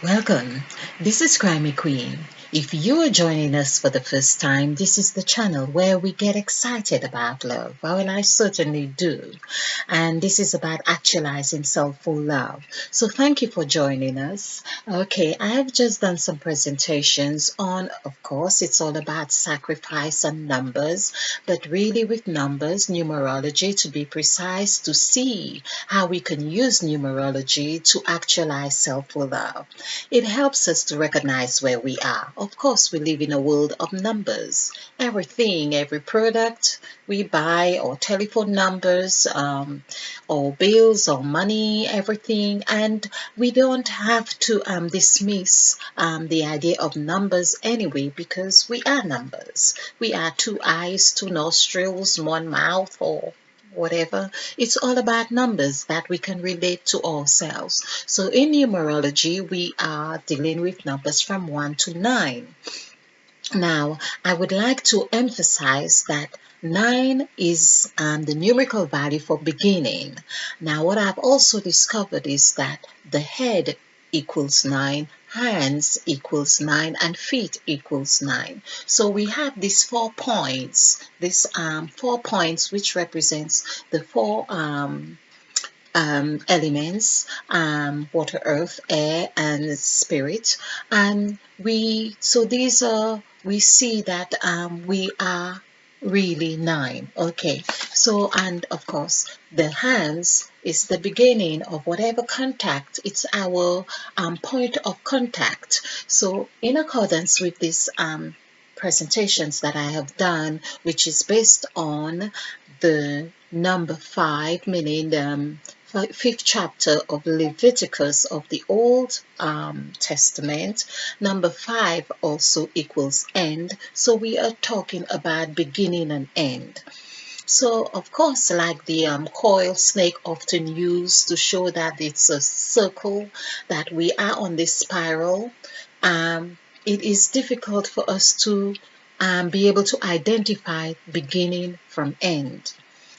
Welcome. This is Crimey Queen. If you are joining us for the first time, this is the channel where we get excited about love. Well, I certainly do. And this is about actualizing soulful love. So thank you for joining us. Okay, I have just done some presentations on, of course, it's all about sacrifice and numbers, but really with numbers, numerology to be precise, to see how we can use numerology to actualize soulful love. It helps us to recognize where we are. Of course, we live in a world of numbers. Everything, every product we buy, or telephone numbers, or bills, or money, everything. And we don't have to dismiss the idea of numbers anyway, because we are numbers. We are two eyes, two nostrils, one mouth, or whatever. It's all about numbers that we can relate to ourselves. So in numerology, we are dealing with numbers from 1 to 9. Now, I would like to emphasize that 9 is the numerical value for beginning. Now, what I've also discovered is that the head equals 9, hands equals 9, and feet equals 9. So we have these 4 points, these 4 points which represents the four elements, water, earth, air, and spirit. And we see that we are really 9. Okay, so, and of course the hands is the beginning of whatever contact. It's our point of contact. So in accordance with this presentations that I have done, which is based on the number 5, meaning the fifth chapter of Leviticus of the Old Testament. Number 5 also equals end. So we are talking about beginning and end. So, of course, like the coil snake often used to show that it's a circle, that we are on this spiral, it is difficult for us to be able to identify beginning from end.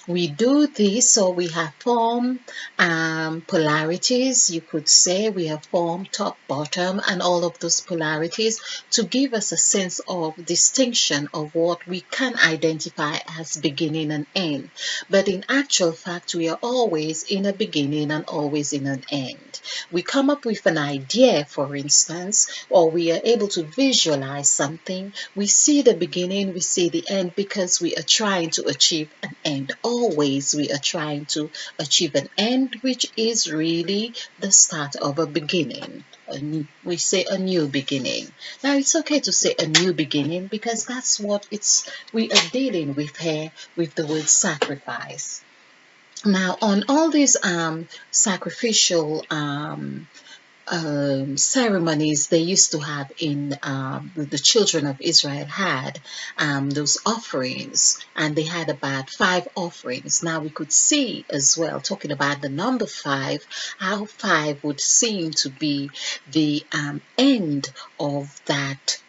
We do this, so we have formed polarities, you could say. We have formed top, bottom, and all of those polarities to give us a sense of distinction of what we can identify as beginning and end. But in actual fact, we are always in a beginning and always in an end. We come up with an idea, for instance, or we are able to visualize something. We see the beginning, we see the end, because we are trying to achieve an end. Always we are trying to achieve an end, which is really the start of a beginning. We say a new beginning. Now it's okay to say a new beginning, because that's what we are dealing with here with the word sacrifice. Now, on all these sacrificial ceremonies they used to have in the children of Israel had those offerings, and they had about 5 offerings. Now we could see as well, talking about the number 5, how 5 would seem to be the end of that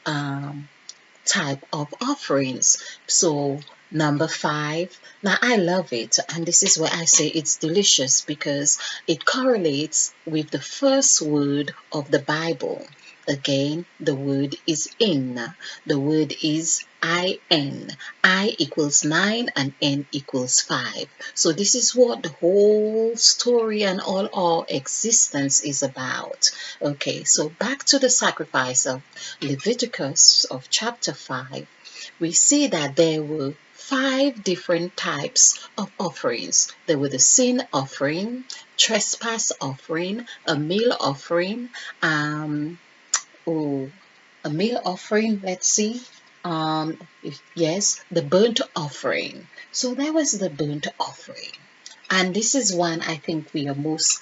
type of offerings. So number 5, now I love it, and this is where I say it's delicious, because it correlates with the first word of the Bible. Again, the word is in. The word is IN. I equals 9 and N equals 5. So this is what the whole story and all our existence is about. Okay, so back to the sacrifice of Leviticus of chapter 5. We see that there were 5 different types of offerings. There were the sin offering, trespass offering, a meal offering, a meal offering, let's see. Yes, the burnt offering. So that was the burnt offering. And this is one I think we are most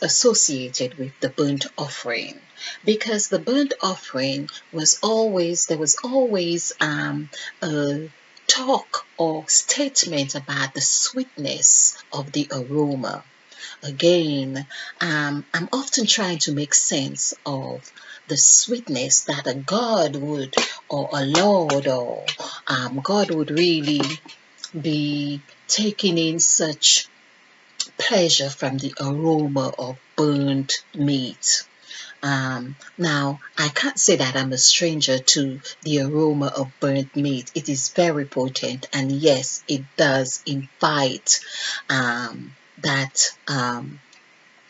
associated with, the burnt offering, because the burnt offering was always, there was always a talk or statement about the sweetness of the aroma. Again, I'm often trying to make sense of the sweetness that a God would, or a Lord, or God would really be taking in such pleasure from the aroma of burnt meat. Now, I can't say that I'm a stranger to the aroma of burnt meat. It is very potent, and yes, it does invite that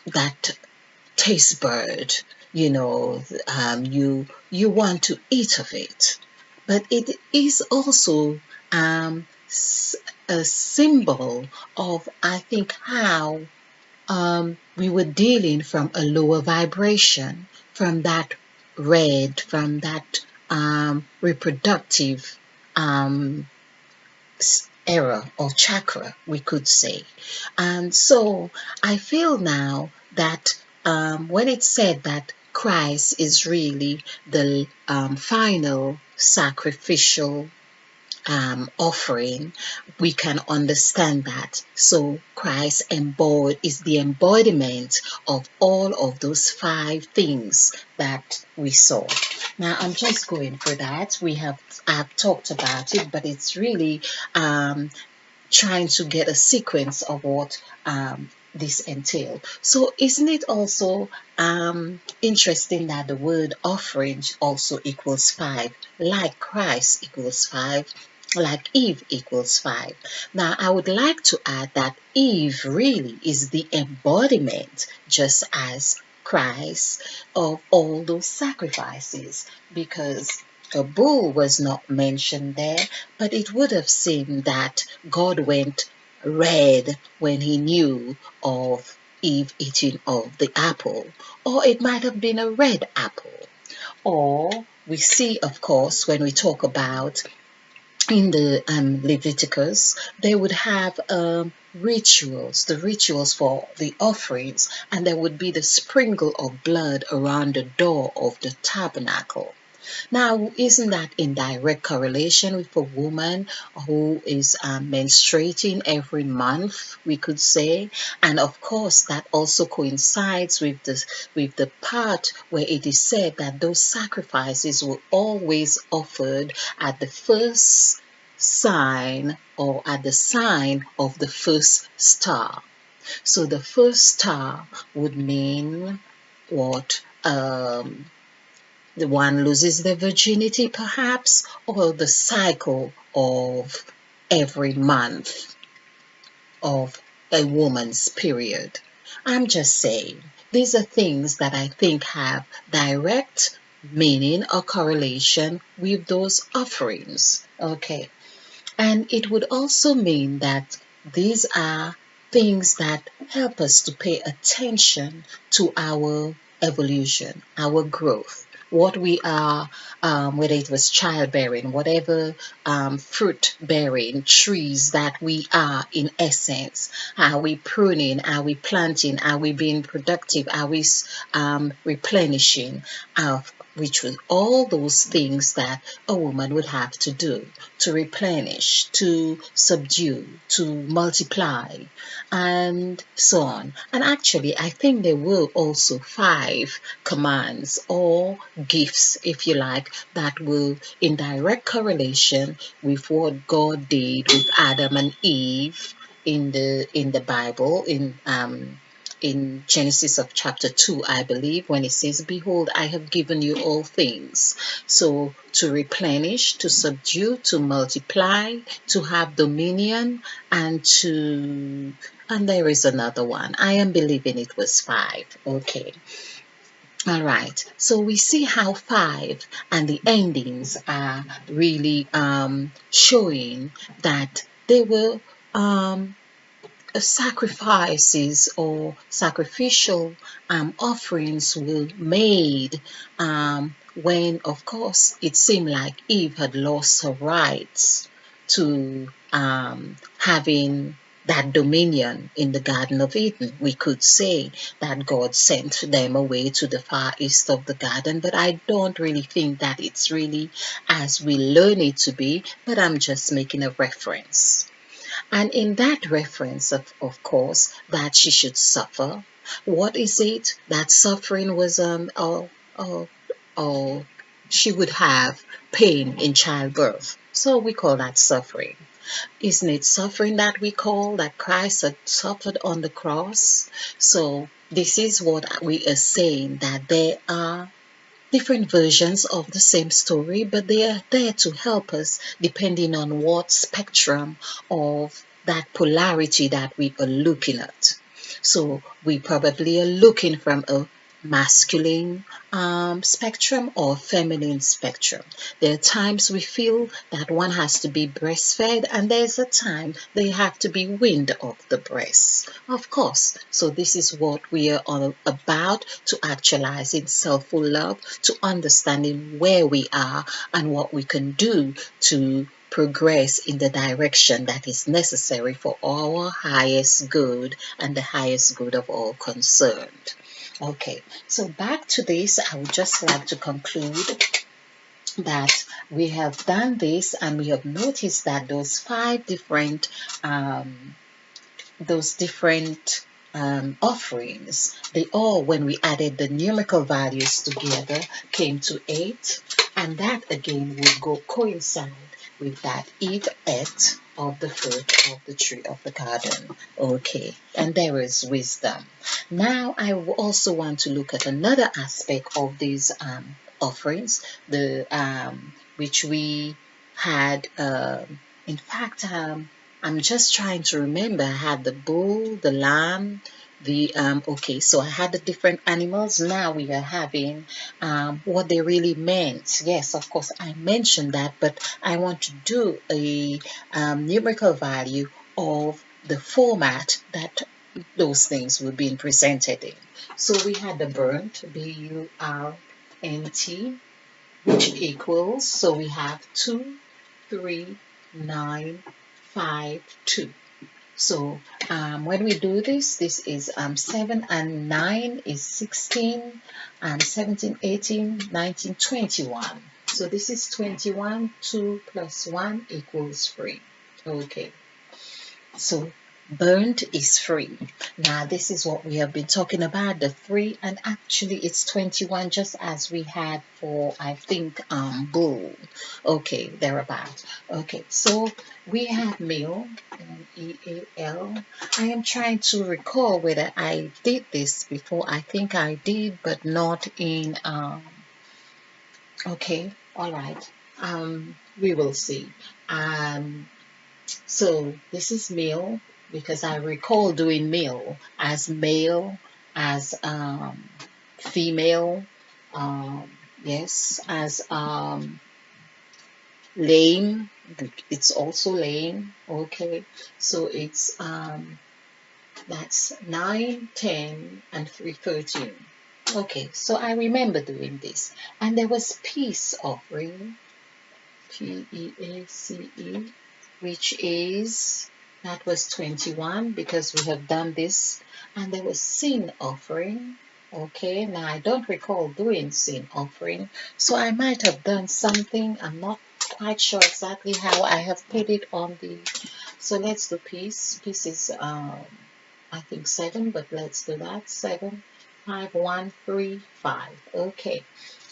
that taste bud. You want to eat of it, but it is also a symbol of, I think, how we were dealing from a lower vibration, from that from that reproductive um, era or chakra, we could say. And so I feel now that when it's said that Christ is really the final sacrificial offering, we can understand that. So Christ is the embodiment of all of those five things that we saw. Now I'm just going for that. I've talked about it, but it's really trying to get a sequence of what this entails. So isn't it also interesting that the word offering also equals five, like Christ equals five, like Eve equals five. Now, I would like to add that Eve really is the embodiment, just as Christ, of all those sacrifices, because a bull was not mentioned there, but it would have seemed that God went red when he knew of Eve eating of the apple, or it might have been a red apple. Or we see, of course, when we talk about in the Leviticus, they would have rituals, the rituals for the offerings, and there would be the sprinkle of blood around the door of the tabernacle. Now, isn't that in direct correlation with a woman who is menstruating every month, we could say? And of course, that also coincides with the part where it is said that those sacrifices were always offered at the first sign or at the sign of the first star. So the first star would mean what? The one loses their virginity, perhaps, or the cycle of every month of a woman's period. I'm just saying, these are things that I think have direct meaning or correlation with those offerings. Okay. And it would also mean that these are things that help us to pay attention to our evolution, our growth, what we are, whether it was childbearing, whatever fruit bearing trees that we are in essence. Are we pruning? Are we planting? Are we being productive? Are we replenishing? Which was all those things that a woman would have to do to replenish, to subdue, to multiply, and so on. And actually, I think there were also five commands or gifts, if you like, that were in direct correlation with what God did with Adam and Eve in the Bible in Genesis of chapter 2, I believe, when it says, "Behold, I have given you all things." So to replenish, to subdue, to multiply, to have dominion, and there is another one. I am believing it was five. Okay. All right. So we see how five and the endings are really showing that they were sacrifices or sacrificial offerings were made when, of course, it seemed like Eve had lost her rights to having that dominion in the Garden of Eden. We could say that God sent them away to the far east of the garden, but I don't really think that it's really as we learn it to be, but I'm just making a reference. And in that reference, of course, that she should suffer. What is it? That suffering was, oh, she would have pain in childbirth. So we call that suffering. Isn't it suffering that we call that Christ had suffered on the cross? So this is what we are saying, that there are different versions of the same story, but they are there to help us depending on what spectrum of that polarity that we are looking at. So we probably are looking from a masculine spectrum or feminine spectrum. There are times we feel that one has to be breastfed, and there's a time they have to be weaned off the breast. Of course. So this is what we are all about, to actualizing self-full love, to understanding where we are and what we can do to progress in the direction that is necessary for our highest good and the highest good of all concerned. Okay, so back to this, I would just like to conclude that we have done this and we have noticed that those five different offerings, they all, when we added the numerical values together, came to 8, and that again would go coincide with that Eve ate of the fruit of the tree of the garden. Okay, and there is wisdom. Now I also want to look at another aspect of these offerings, the which we had. In fact, I'm just trying to remember. I had the bull, the lamb, the okay, so I had the different animals. Now we are having what they really meant. Yes, of course, I mentioned that, but I want to do a numerical value of the format that those things were being presented in. So we had the burnt, BURNT, which equals, so we have 2, 3, 9, 5, 2. So when we do this, this is 7 and 9 is 16, 17, 18, 19, 21. So this is 21, 2 plus 1 equals 3. Okay, so burnt is free. Now this is what we have been talking about, the 3, and actually it's 21, just as we had for, I think, bull. Okay, thereabout. Okay, so we have meal, MEAL. I am trying to recall whether I did this before. I think I did, but not in okay, all right, we will see. So this is male, because I recall doing male, as female, yes, as lame. It's also lame. Okay, so it's that's 9, 10, and 3, 13. Okay, so I remember doing this, and there was peace offering, PEACE, which is, that was 21, because we have done this, and there was sin offering. Okay, now I don't recall doing sin offering, so I might have done something. I'm not quite sure exactly how I have put it on the. So let's do peace. Peace is I think 7, but let's do that. 7, 5, 1, 3, 5. Okay,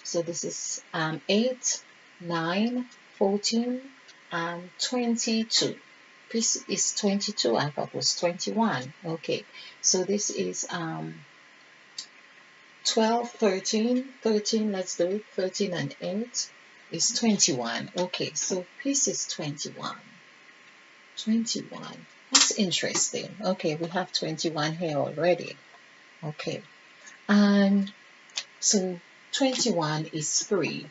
so this is 8, 9, 14, and 22. This is 22. I thought it was 21. Okay, so this is 12, 13, 13. Let's do it. 13 and 8 is 21. Okay, so this is 21. 21. That's interesting. Okay, we have 21 here already. Okay, and so 21 is 3.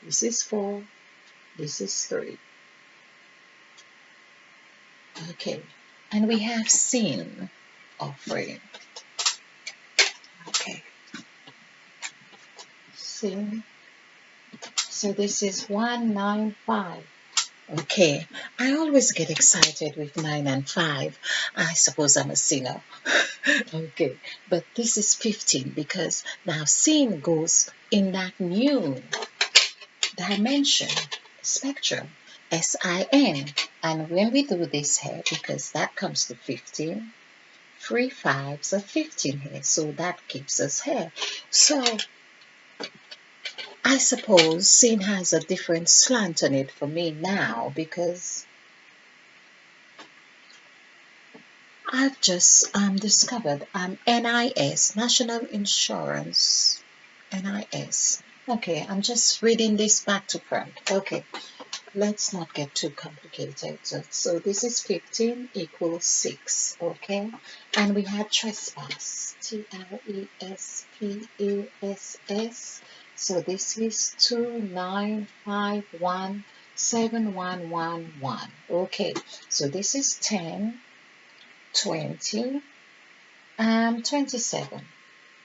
This is 4. This is 3. Okay, and we have sin offering. Okay, sin. So this is 195. Okay, I always get excited with 9 and 5. I suppose I'm a sinner. Okay, but this is 15, because now sin goes in that new dimension, spectrum, SIN. And when we do this here, because that comes to 15, 3 5s are 15 here, so that keeps us here. So I suppose sin has a different slant on it for me now, because I've just discovered NIS, National Insurance, NIS. Okay, I'm just reading this back to front. Okay, let's not get too complicated. So this is 15 equals 6, okay? And we had trespass, TRESPASS. So this is 2951711. Okay, so this is 10, 20, and 27.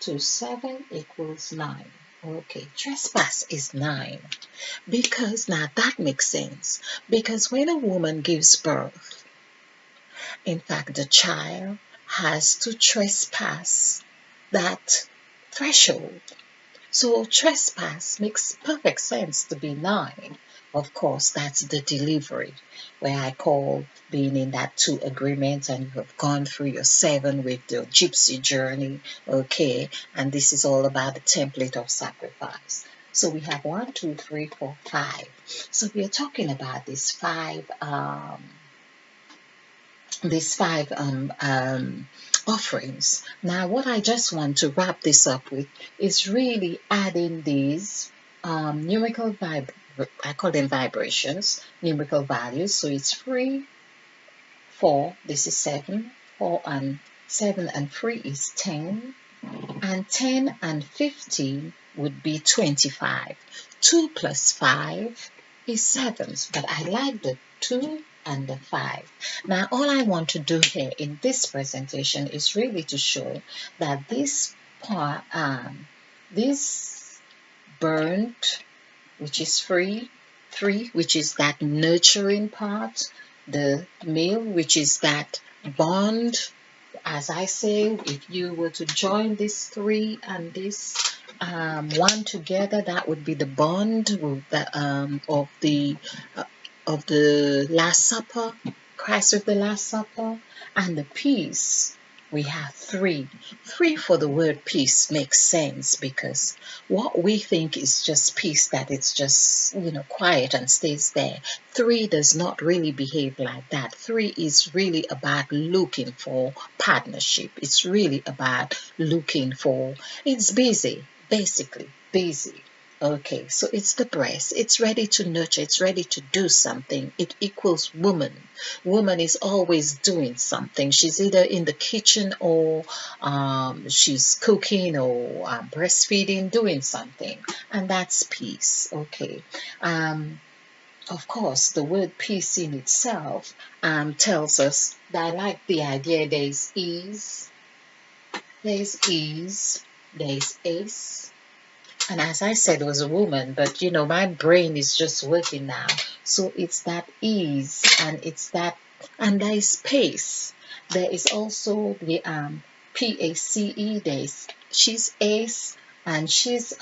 7 equals 9. Okay, trespass is 9. Because now that makes sense. Because when a woman gives birth, in fact, the child has to trespass that threshold. So trespass makes perfect sense to be 9. Of course, that's the delivery, where I call being in that 2 agreement and you have gone through your 7 with the gypsy journey, okay? And this is all about the template of sacrifice. So we have 1, 2, 3, 4, 5. So we are talking about these five offerings. Now, what I just want to wrap this up with is really adding these numerical I call them vibrations, numerical values. So it's 3, 4, this is 7, 4 and 7 and 3 is 10, and 10 and 15 would be 25. 2 plus 5 is 7, but I like the 2 and the 5. Now, all I want to do here in this presentation is really to show that this part, this burnt, which is 3, which is that nurturing part, the male, which is that bond. As I say, if you were to join this 3 and this 1 together, that would be the bond of the Last Supper, Christ with the Last Supper, and the peace. We have 3. 3 for the word peace makes sense because what we think is just peace, that it's just, quiet and stays there. 3 does not really behave like that. 3 is really about looking for partnership. It's really about it's busy, basically, busy. Okay, so it's the breast. It's ready to nurture. It's ready to do something. It equals woman. Woman is always doing something. She's either in the kitchen or she's cooking or breastfeeding, doing something. And that's peace. Okay. Of course, the word peace in itself tells us that I like the idea there's ease, there's ace. And as I said, it was a woman, but my brain is just working now. So it's that ease and and there is pace. There is also the PACE. She's ace and she's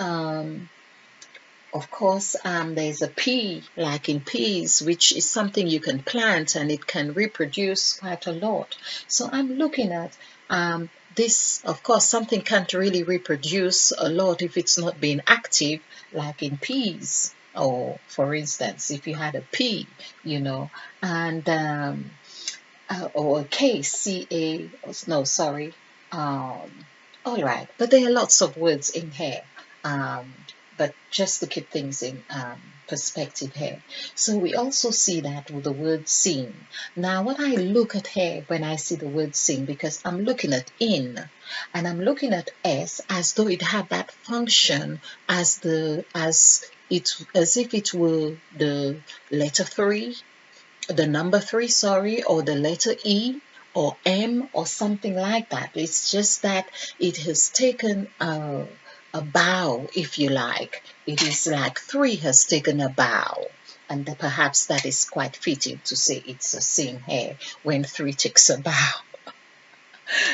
of course, there's a pea, like in peas, which is something you can plant and it can reproduce quite a lot. So I'm looking at this. Of course, something can't really reproduce a lot if it's not being active, like in peas. Or, for instance, if you had a pea, and or a case, CA, no, sorry. All right, but there are lots of words in here. But just to keep things in perspective here. So we also see that with the word seen. Now, what I look at here when I see the word seen, because I'm looking at in and I'm looking at s as though it had that function as if it were the letter 3, the number 3, sorry, or the letter E or M or something like that. It's just that it has taken a bow, if you like. It is like 3 has taken a bow. And perhaps that is quite fitting to say it's a sin here when 3 takes a bow.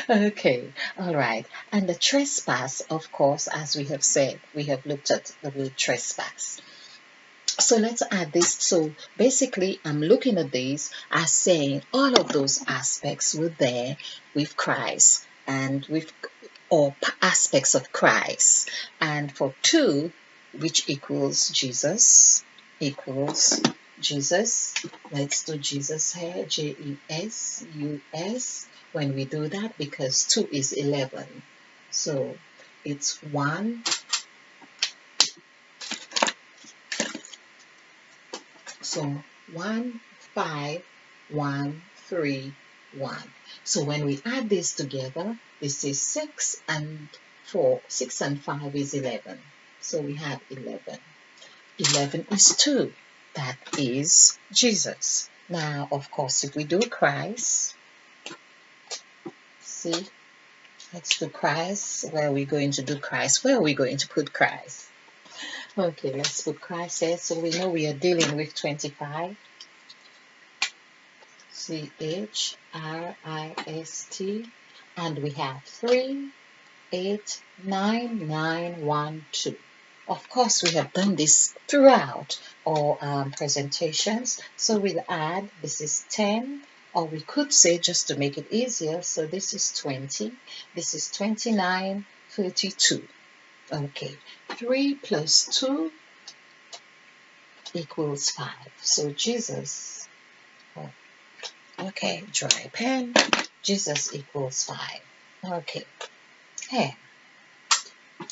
Okay, all right. And the trespass, of course, as we have said, we have looked at the word trespass. So let's add this. So basically, I'm looking at this as saying all of those aspects were there with Christ and with or aspects of Christ. And for 2, which equals Jesus, let's do Jesus here, JESUS. when we do that, because 2 is 11. So it's 1. So 1, 5, 1, 3, 1. So when we add this together, this is 6 and 4. 6 and 5 is 11. So we have 11. 11 is 2. That is Jesus. Now, of course, if we do Christ, see, let's do Christ. Where are we going to do Christ? Where are we going to put Christ? Okay, let's put Christ here. So we know we are dealing with 25. Christ, and we have 3, 8, 9, 9, 1, 2. Of course, we have done this throughout our presentations. So we'll add, this is 10, or we could say, just to make it easier, so this is 20, this is 29, 32. Okay, 3 plus 2 equals 5. So Jesus, oh, okay, dry pen, Jesus equals 5. Okay, hey,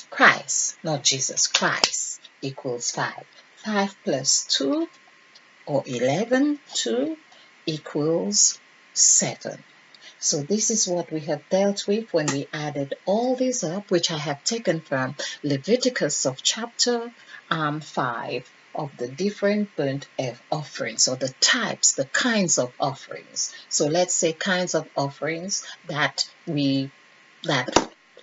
Christ, not Jesus, Christ equals 5. 5 plus 2, or 11, 2 equals 7. So this is what we have dealt with when we added all these up, which I have taken from Leviticus of chapter 5 of the different burnt offerings, or the types, the kinds of offerings. So let's say kinds of offerings that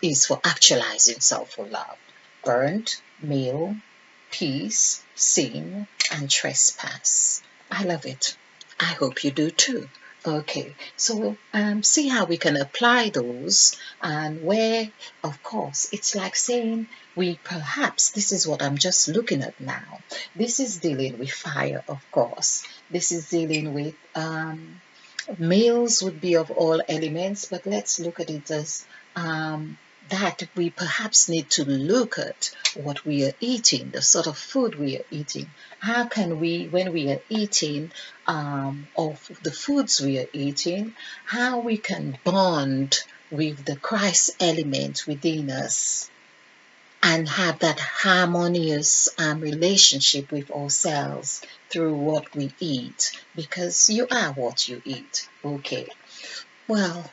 is for actualizing self-love: burnt, meal, peace, sin, and trespass. I love it. I hope you do too. Okay, so see how we can apply those, and where, of course, it's like saying this is what I'm just looking at now. This is dealing with fire, of course. This is dealing with meals would be of all elements, but let's look at it as that we perhaps need to look at what we are eating, the sort of food we are eating. How can we, when we are eating of the foods we are eating, how we can bond with the Christ element within us and have that harmonious relationship with ourselves through what we eat, because you are what you eat. Okay, well,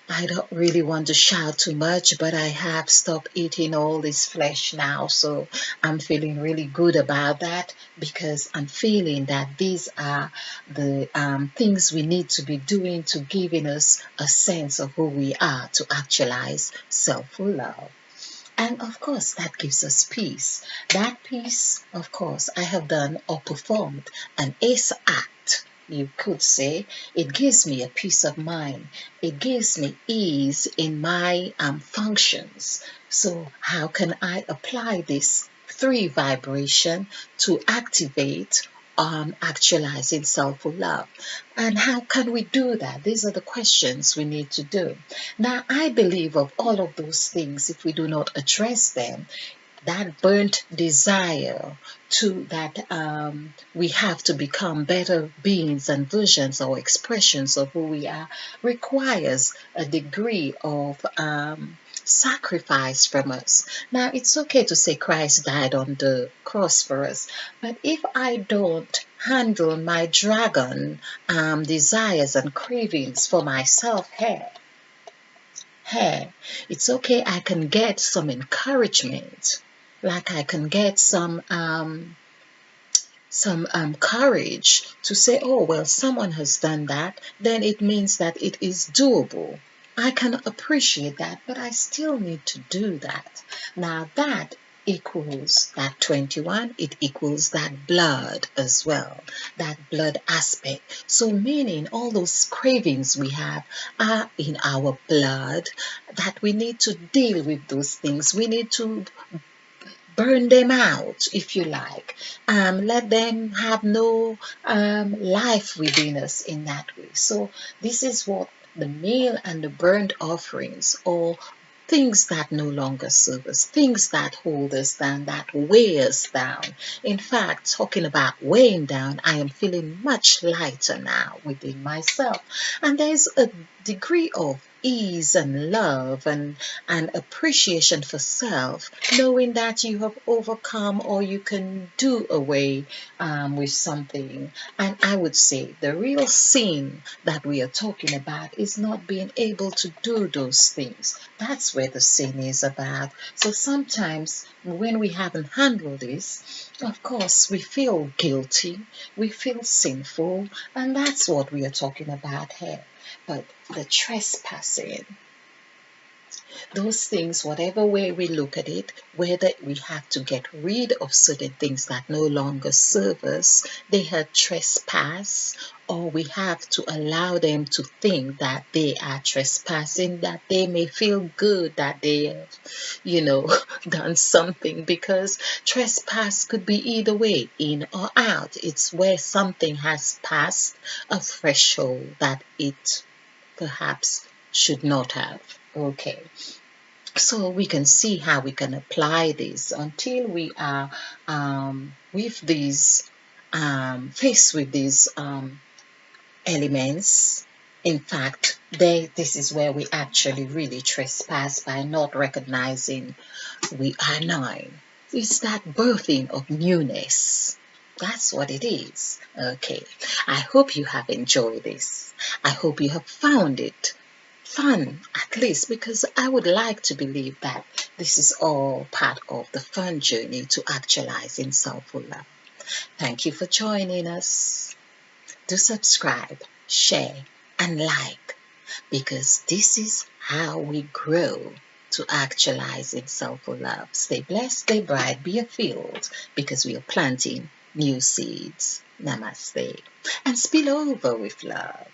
I don't really want to shout too much, but I have stopped eating all this flesh now, so I'm feeling really good about that, because I'm feeling that these are the things we need to be doing to giving us a sense of who we are, to actualize self-love. And of course, that gives us peace. That peace, of course, I have done or performed an ace act. You could say it gives me a peace of mind. It gives me ease in my functions. So how can I apply this 3 vibration to activate actualizing self-love? And how can we do that? These are the questions we need to do. Now, I believe of all of those things, if we do not address them, that burnt desire to that we have to become better beings and versions or expressions of who we are requires a degree of sacrifice from us. Now, it's okay to say Christ died on the cross for us, but if I don't handle my dragon desires and cravings for myself here, it's okay, I can get some encouragement, like I can get some courage to say, oh, well, someone has done that, then it means that it is doable. I can appreciate that, but I still need to do that. Now that equals that 21, it equals that blood as well, that blood aspect. So meaning all those cravings we have are in our blood, that we need to deal with those things. We need to burn them out, if you like. Let them have no life within us in that way. So this is what the meal and the burnt offerings, or things that no longer serve us, things that hold us down, that weigh us down. In fact, talking about weighing down, I am feeling much lighter now within myself. And there's a degree of ease and love and appreciation for self, knowing that you have overcome or you can do away with something. And I would say the real sin that we are talking about is not being able to do those things. That's where the sin is about. So sometimes when we haven't handled this, of course, we feel guilty, we feel sinful, and that's what we are talking about here. But the trespassing, those things, whatever way we look at it, whether we have to get rid of certain things that no longer serve us, they have trespass, or we have to allow them to think that they are trespassing, that they may feel good that they have, done something, because trespass could be either way, in or out. It's where something has passed a threshold that it perhaps should not have. Okay, so we can see how we can apply this until we are with these faced with these elements. In fact, this is where we actually really trespass by not recognizing we are nine. It's that birthing of newness. That's what it is. Okay, I hope you have enjoyed this. I hope you have found it fun, at least, because I would like to believe that this is all part of the fun journey to actualizing self-love. Thank you for joining us. Do subscribe, share, and like, because this is how we grow to actualizing self-love. Stay blessed, stay bright, be a field, because we are planting new seeds. Namaste. And spill over with love.